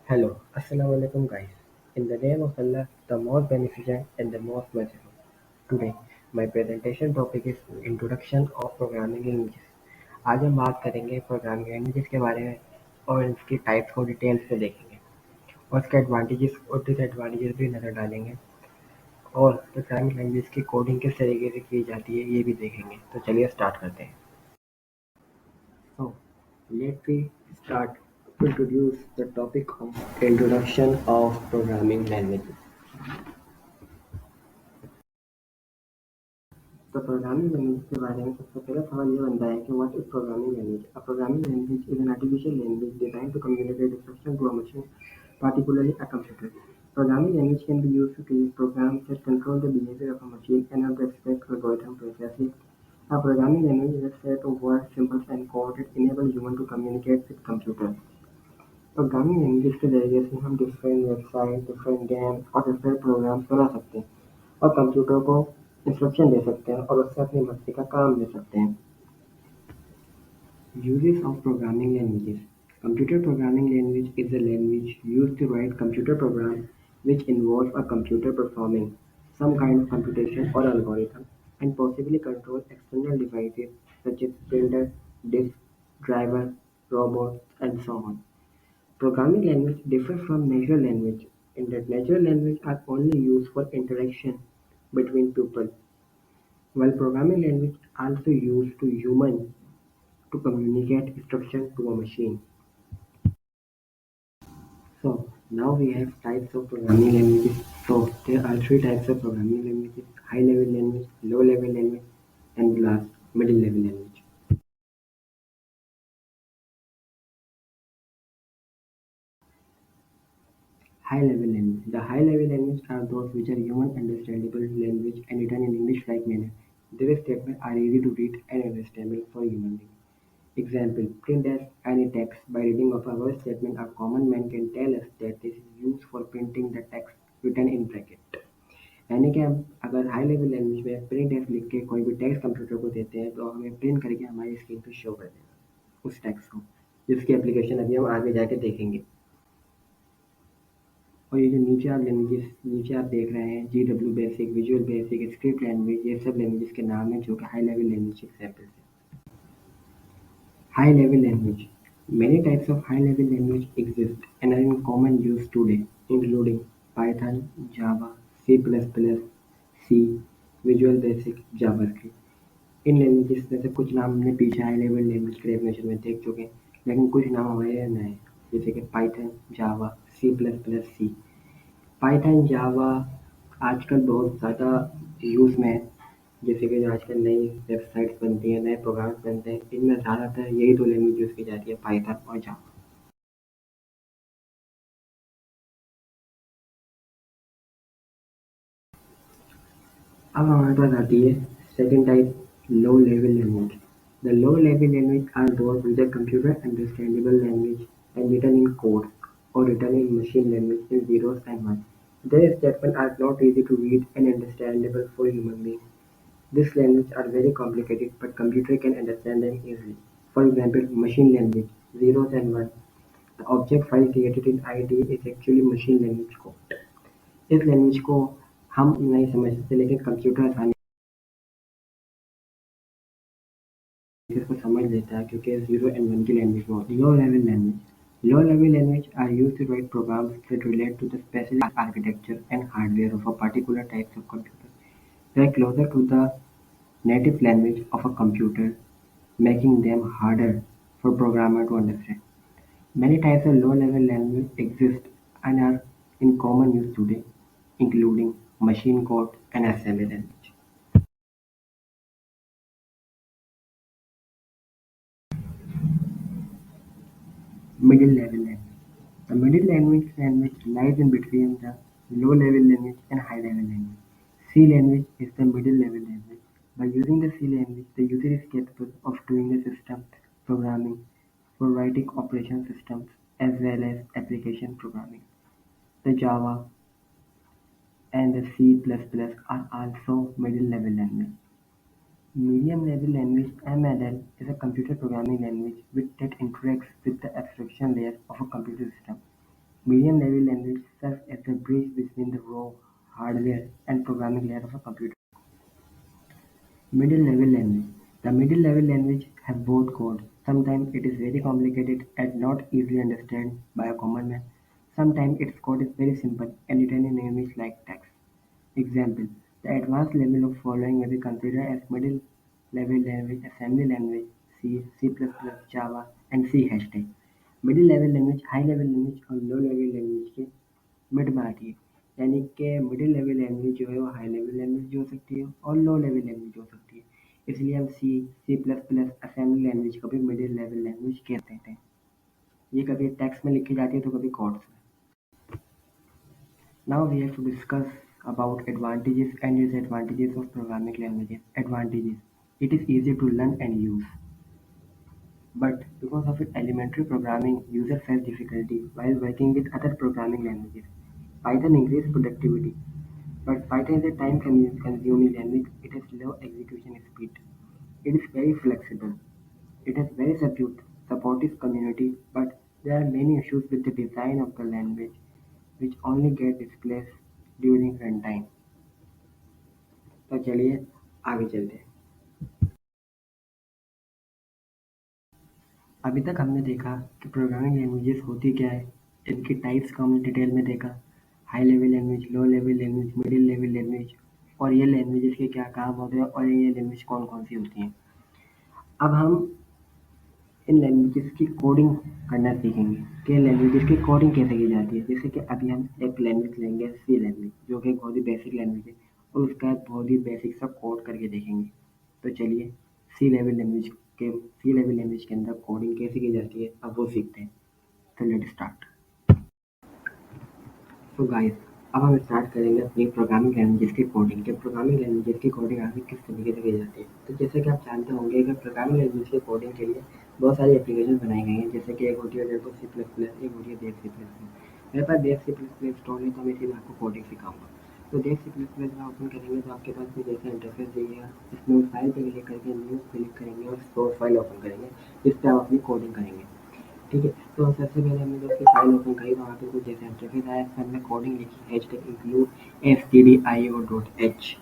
Hello, Assalamu alaikum guys. In the name of Allah, the most beneficent and the most merciful. Today, my presentation topic is Introduction of Programming Languages. आज हम बात करेंगे programming languages के बारे में और इसकी टाइप्स को डिटेल से देखेंगे और इसके एडवांटेजेस और डिसएडवांटेजेस भी नज़र डालेंगे और प्रोग्रामिंग लैंग्वेज की कोडिंग किस तरीके से की जाती है ये भी देखेंगे। तो चलिए स्टार्ट करते हैं। So, let me start to introduce the topic of Introduction of Programming Languages. तो प्रोग्रामिंग लैंग्वेज के बारे में सबसे पहला सवाल ये बनता है कि what is programming language? A programming language is an artificial language designed to communicate instruction to a machine, particularly a computer. Programming language can be used to create programs that control the behavior of a machine and how to expect algorithm processes. A programming language is a set of words, symbols, and code that enable humans to communicate with computers. Programming language के ज़रिए से हम different website, different game और different programmes बना सकते हैं और computer को इंस्ट्रक्शन दे सकते हैं और उससे अपनी मर्ज़ी का काम ले सकते हैं। Uses of programming languages. Computer programming language is a language used to write computer programs which involve a computer performing some kind of computation or algorithm and possibly control external devices such as printer, disk, driver, robot, and so on. Programming language differ from natural language in that natural language are only used for interaction between people, while programming language also used to human to communicate instruction to a machine. So now we have types of programming languages. So there are three types of programming languages: high level language, low level language, and last middle level language. High-level language: the high-level language are those which are human-understandable language and written in English-like manner. Their statements are easy to read and understandable for human beings. Example: print as any text. By reading of a word statement, a common man can tell us that this is used for printing the text written in bracket. यानी कि हम अगर high level language में print F लिख के कोई भी text computer को देते हैं तो हमें प्रिंट करके हमारी स्क्रीन पर शो कर देगा उस टेक्स्ट को, जिसकी एप्लीकेशन अभी हम आगे जाके देखेंगे। और ये जो नीचे आप देख रहे हैं GW basic, visual basic, script language, ये सब लैंग्वेजेस के नाम हैं जो कि हाई लेवल लैंग्वेज एग्जाम्पल्स हैं। High level language: many types of high level language exist and are in common use today, including Python, Java, C++, C, Visual Basic, JavaScript। In languages में से कुछ नाम हमने पीछे हाई लेवल लैंग्वेज के definition में देख चुके हैं, लेकिन कुछ नाम हमारे नए हैं, जैसे कि पाइथन, जावा, C++, सी। पाइथन, जावा आजकल बहुत ज़्यादा यूज़ में है, जैसे कि जो आजकल नई वेबसाइट्स बनती हैं, नए प्रोग्राम्स बनते हैं, इनमें ज़्यादातर यही 2 लैंग्वेज यूज़ की जाती है, पाइथन और जावा। अब हमारे पास आती है second type, low level language. The low level language are those with a computer understandable language and written in code or written in machine language in zeros and ones. Their statements are not easy to read and understandable for human beings. These languages are very complicated, but computer can understand them easily. For example, machine language, zeros and ones. The object file created in ID is actually machine language code. इस language को हम नहीं समझ सकते, लेकिन computer आसानी से इसको समझ लेता है क्योंकि जीरो एंड वन की लैंग्वेज में होती है। Low level language are used to write programs that relate to the specific architecture and hardware of a particular types of computer. They are closer to the native language of a computer, making them harder for programmer to understand. Many types of low-level language exist and are in common use today, including machine code and assembly language. Middle level language. The middle language lies in between the low-level language and high-level language. C language is the middle level language. By using the C language, the user is capable of doing the system programming for writing operation systems as well as application programming. The Java and the C++ are also middle level language. Medium level language (MLL) is a computer programming language that interacts with the abstraction layer of a computer system. Medium level language serves as the bridge between the raw hardware and programming layer of a computer. Middle level language. The middle level language has both code. Sometimes it is very complicated and not easily understood by a common man. Sometimes its code is very simple and written in English like text. Example: the advanced level of following may be considered as middle-level language: assembly language, C, C++, Java, and C#. Middle level language, high level language और लो level language के mid में आती है। यानी कि middle level language जो है वो हाई लेवल लैंग्वेज भी हो सकती है और लो लेवल लैंग्वेज हो सकती है। इसलिए हम C, C plus plus, assembly language को भी मिडिल लेवल लैंग्वेज कहते हैं। ये कभी टेक्स्ट में लिखी जाती है तो कभी कोड्स में। Now we have to discuss about advantages and disadvantages of programming languages. Advantages: it is easy to learn and use, but because of its elementary programming, users face difficulty while working with other programming languages. Python increases productivity, but Python is a time-consuming language. It has low execution speed. It is very flexible. It has very supportive community, but there are many issues with the design of the language, which only get displaced during runtime. तो चलिए आगे चलते हैं। अभी तक हमने देखा कि प्रोग्रामिंग लैंग्वेजेस होती क्या है, इनकी टाइप्स को हमने डिटेल में देखा। हाई लेवल लैंग्वेज, लो level language, middle level language, और ये लैंग्वेजेस के क्या काम होते हैं और ये लैंग्वेज कौन कौन सी होती हैं। अब हम इन लैंग्वेजेस की कोडिंग करना सीखेंगे कि लैंग्वेजेस की कोडिंग कैसे की जाती है। जैसे कि अभी हम एक लैंग्वेज लेंगे, सी लैंग्वेज, जो कि एक बहुत ही बेसिक लैंग्वेज है, और उसका एक बहुत ही बेसिक सा कोड करके देखेंगे। तो चलिए सी लेवल लैंग्वेज के अंदर कोडिंग कैसे की जाती है अब वो सीखते हैं। तो लेट स्टार्ट। तो गाइस, अब हम स्टार्ट करेंगे अपनी प्रोग्रामिंग लैंग्वेजेस की कोडिंग। कि प्रोग्रामिंग लैंग्वेजेस की कोडिंग आखिर किस तरीके से की जाती है। तो जैसे कि आप जानते होंगे कि प्रोग्रामिंग लैंग्वेज की कोडिंग के लिए बहुत सारी एप्लीकेशन बनाई गई हैं। जैसे कि एक होती है डेव सी प्लस प्लस, एक होती है डेव सी प्लस प्लस। मेरे पास Dev C plus plus install है, तो मैं इसी में आपको कोडिंग सिखाऊंगा। तो डेव सी प्लस प्लस में ओपन करेंगे तो आपके पास में जैसा इंटरफेस दिखेगा, इसमें फाइल पे क्लिक करके न्यू क्लिक करेंगे और सोर्स फाइल ओपन करेंगे, जिस पर आप अपनी कोडिंग करेंगे। ठीक है, तो सबसे पहले हमने जब उसकी फाइल ओपन करी तो वहाँ पे कुछ जैसे इंटरफेस आया, इसमें हमने कोडिंग लिखी हैशटैग इंक्लूड stdio.h।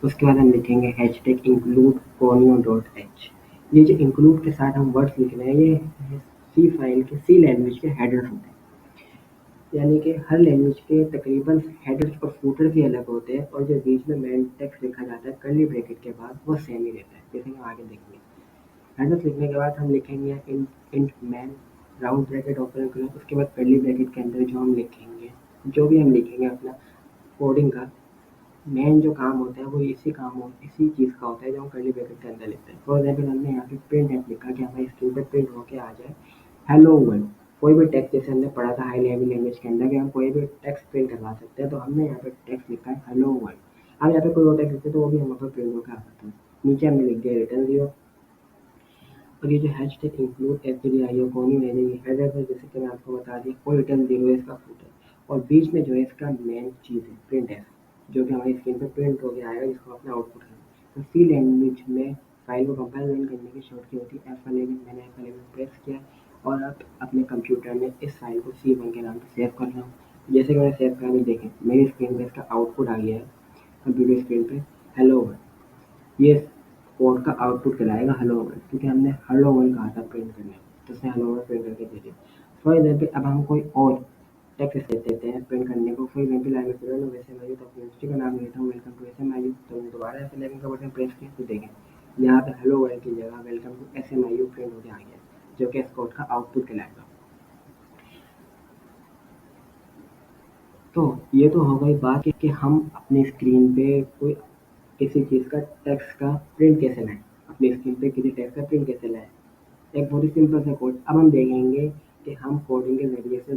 उसके बाद हम लिखेंगे हैशटैग इंक्लूड conio.h। ये जो इंक्लूड के साथ हम वर्ड्स लिख रहे हैं, ये सी फाइल के, सी लैंग्वेज के हेडर्स होते हैं। यानी कि हर लैंग्वेज के तकरीबन हेडर्स और फूटर्स ही अलग होते हैं, और जो बीच में मेन टेक्स्ट लिखा जाता है कर्ली ब्रैकेट के बाद, वो सेम ही रहता है, जैसे कि हम आगे देखेंगे। हेडर्स लिखने के बाद हम लिखेंगे int man, round bracket open करें, उसके बाद कर्ली ब्रैकेट के अंदर जो हम लिखेंगे, जो भी हम लिखेंगे अपना कोडिंग का मेन जो काम होता है वो इसी चीज़ का होता है जो हम कर्ली ब्रैकेट के अंदर लिखते हैं। फॉर एग्जाम्पल हमने यहाँ पे प्रिंट एफ लिखा कि हमारी स्क्रीन पर प्रिंट होके आ जाए हेलो वर्ल्ड। कोई भी टेक्स्ट, जैसे हमने पढ़ा था हाई लेवल लैंग्वेज के अंदर कि हम कोई भी टेक्स्ट प्रिंट करवा सकते हैं, तो हमने यहाँ पे टेक्स्ट लिखा है हेलो वर्ल्ड। अब यहाँ पे कोई और टेक्स्ट लिखते तो वो भी हमारे पास प्रिंट होकर आ सकता है। नीचे हमने लिख दिया रिटर्न 0। और ये जो हैशटैग इंक्लूड stdio कौन है, ये हेडर है, जैसे कि मैं आपको बता दी, कोई रिटर्न 0 है इसका फुटर, और बीच में जो है इसका मेन चीज़ है प्रिंट एफ, जो कि हमारी स्क्रीन पे प्रिंट हो गया आएगा, जिसको अपना आउटपुट करना है। तो सी लैंग्वेज में फाइल को कंपाइल रन करने की शॉर्ट की होती है F11। मैंने F11 प्रेस किया और अब अपने कंप्यूटर में इस फाइल को C1 के नाम पर सेव कर रहा हूँ। जैसे कि मैंने सेव करा तो देखें मेरी स्क्रीन पर इसका आउटपुट आ गया है कंप्यूटर स्क्रीन पे, हेलो वर्ल्ड। ये कोड का आउटपुट कहलाएगा हेलो वर्ल्ड, क्योंकि हमने हेलो वर्ल्ड कहा था प्रिंट करने को, तो उसने हेलो वर्ल्ड प्रिंट करके दे दिया। फॉर एग्जाम्पल अब हम कोई और टेक्स्ट दे देते हैं प्रिंट करने को। फॉर एग्जाम्पल आई एम वैसे मैं तो अपनी यूनिवर्सिटी का नाम लेता हूँ, वेलकम टू SMIU। तो मैं दोबारा F11 का बटन प्रेस किया तो देखें यहाँ पे हेलो वर्ल्ड की जगह वेलकम टू SMIU प्रिंट होकर आ गया, जो कि इस कोड का आउटपुट कहलाएगा। तो ये तो हो गई बात कि हम अपनी स्क्रीन पे कोई किसी चीज़ का टेक्स्ट का प्रिंट कैसे लाएं, अपनी स्क्रीन पे किसी टेक्स्ट का प्रिंट कैसे लाएं। एक बहुत ही सिंपल सा कोड। अब हम देखेंगे कि हम कोडिंग के ज़रिए से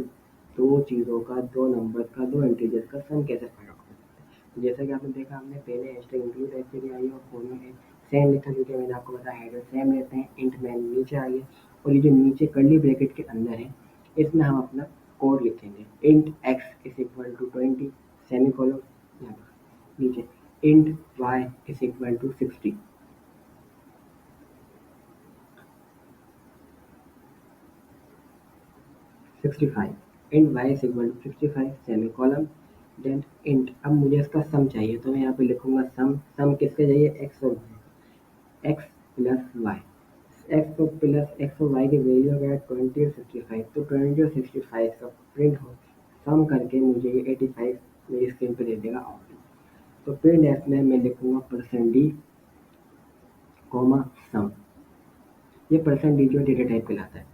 दो चीज़ों का, दो नंबर्स का, दो इंटीजर्स का सम कैसे फाइंड आउट कर सकते हैं। तो जैसा कि आपने देखा, हमने पहले हैशटैग इंक्लूड stdio और कोडिंग है सेम लिखा, क्योंकि मैंने आपको बताया हेडर सेम लेते हैं। इंट मैन नीचे आ गया, और ये जो नीचे कर्ली ब्रैकेट के अंदर है, इसमें हम अपना कोड लिखेंगे। Int x is equal to 20 semicolon, यहाँ पर नीचे int y is equal to 65। Int y is equal to 65 semicolon then int. अब मुझे इसका सम चाहिए तो मैं यहाँ पे लिखूंगा सम। सम किसके चाहिए? एक्स और एक्स प्लस वाई। एक्स को प्लस एक्स और वाई की वैल्यू अगर 20 और 65 तो 20 और 65 का प्रिंट हो सम करके मुझे ये 85 मेरी स्क्रीन पे दे देगा आउटपुट। तो प्रिंट एफ में मैं लिखूंगा परसेंट डी कॉमा सम। ये परसेंट डी जो डेटा टाइप कहलाता है।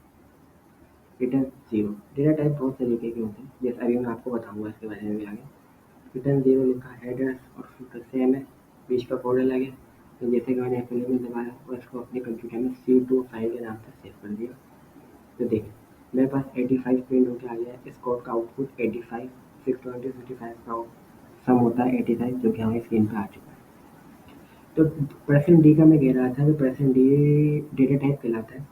Return zero. डेटा टाइप बहुत तरीके के होते हैं जैसे अभी मैं आपको बताऊंगा इसके बारे में भी आगे। रिटर्न जीरो लिखा है एड्रेस और फिर सेम है बीच का कोड अलग है। तो जैसे कि मैंने पहले में दबाया और इसको अपने कंप्यूटर में C2 फाइल के नाम पर सेव कर दिया। तो देखिए मेरे पास 85 प्रिंट होकर आ गया है। इस कोड का आउटपुट 85 620 55 का सम होता है 85 जो कि हमारी स्क्रीन पे आ चुका है। तो परसेंट डी का मैं कह रहा था कि परसेंट डी डेटा टाइप कहलाता है।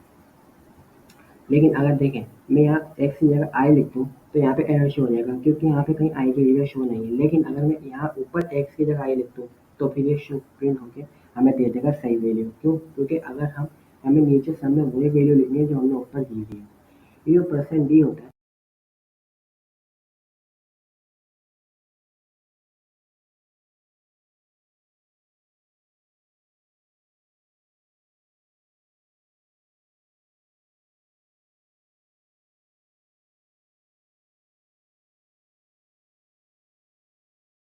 लेकिन अगर देखें मैं यहाँ एक्स की जगह आई लिख दूँ तो यहाँ पे एरर शो हो जाएगा क्योंकि यहाँ पे कहीं आई की वैल्यू शो नहीं है। लेकिन अगर मैं यहाँ ऊपर एक्स की जगह आई लिख दूँ तो फिर ये शो प्रिंट होके हमें दे देगा सही वैल्यू। क्यों? क्योंकि अगर हमें नीचे सम में वही वैल्यू लिखनी है जो हमने ऊपर दी थी। ये जो परसेंट डी होता है